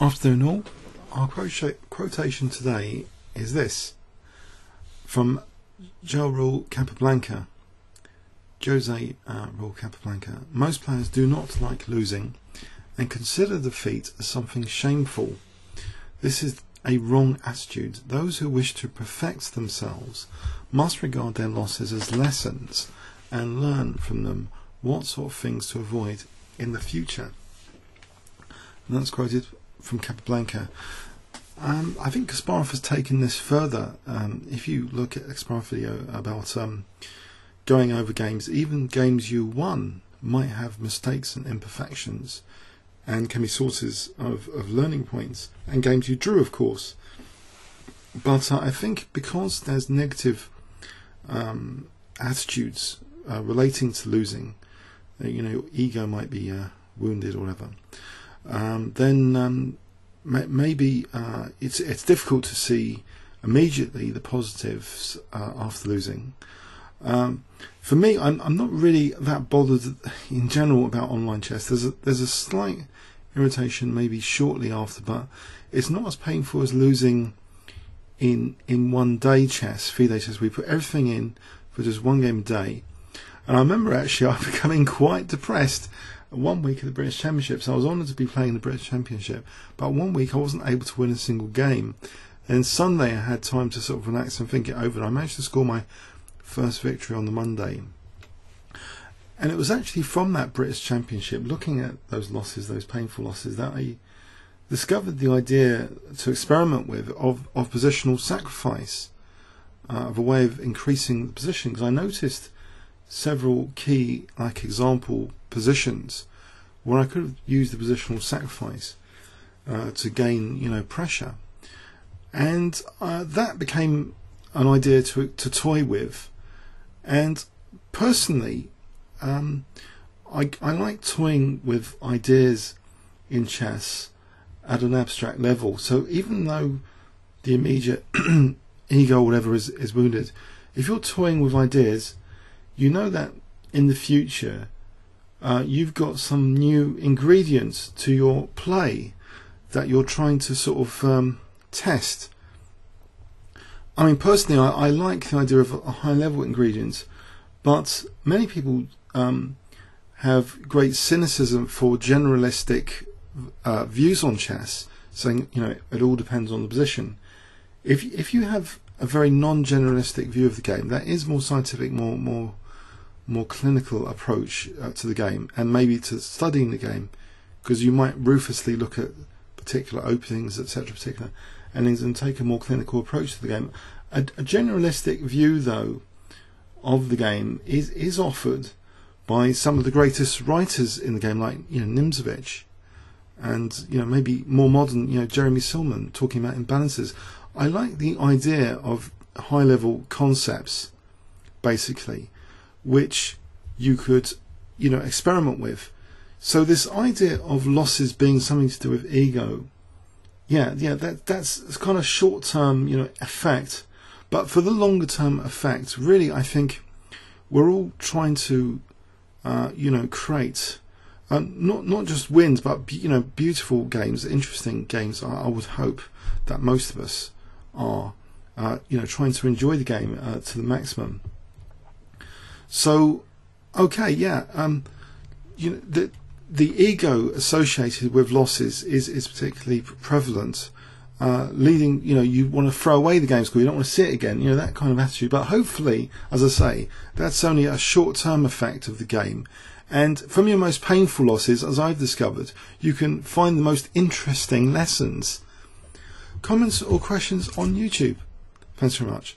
Afternoon all. Our quotation today is this, from Rule Capablanca, Jose Rule Capablanca. Most players do not like losing and consider defeat as something shameful. This is a wrong attitude. Those who wish to perfect themselves must regard their losses as lessons and learn from them what sort of things to avoid in the future. And that's quoted from Capablanca. I think Kasparov has taken this further. If you look at Kasparov's video about going over games, even games you won might have mistakes and imperfections and can be sources of learning points, and games you drew, of course. But I think because there's negative attitudes relating to losing, your ego might be wounded or whatever, then maybe it's difficult to see immediately the positives after losing. For me, I'm not really that bothered in general about online chess. There's a slight irritation maybe shortly after, but it's not as painful as losing in one day chess, FIDE chess. We put everything in for just one game a day, and I remember actually I becoming quite depressed. One week at the British Championships, I was honoured to be playing the British Championship, but one week I wasn't able to win a single game. And Sunday I had time to sort of relax and think it over, and I managed to score my first victory on the Monday. And it was actually from that British Championship, looking at those losses, those painful losses, that I discovered the idea to experiment with of positional sacrifice, of a way of increasing the position, because I noticed several key example positions where I could have used the positional sacrifice to gain I and that became an idea to toy with. And personally, I like toying with ideas in chess at an abstract level. So even though the immediate ego or whatever is wounded, if you're toying with ideas, you know that in the future you've got some new ingredients to your play that you're trying to sort of test. I mean, personally, I like the idea of a high-level ingredient, but many people have great cynicism for generalistic views on chess, saying it all depends on the position. If you have a very non-generalistic view of the game, that is more scientific, more clinical approach to the game, and maybe to studying the game, because you might ruthlessly look at particular openings, etc., particular endings, and take a more clinical approach to the game. A generalistic view, though, of the game is offered by some of the greatest writers in the game, like Nimzovich, and maybe more modern, Jeremy Silman, talking about imbalances. I like the idea of high-level concepts, basically, which you could experiment with. So this idea of losses being something to do with ego, that's kind of short-term effect, but for the longer term effect, really I think we're all trying to create not just wins, but beautiful games, interesting games. I would hope that most of us are trying to enjoy the game to the maximum. So, okay, the ego associated with losses is particularly prevalent, leading, you want to throw away the game score, you don't want to see it again, that kind of attitude. But hopefully, as I say, that's only a short-term effect of the game. And from your most painful losses, as I've discovered, you can find the most interesting lessons. Comments or questions on YouTube? Thanks very much.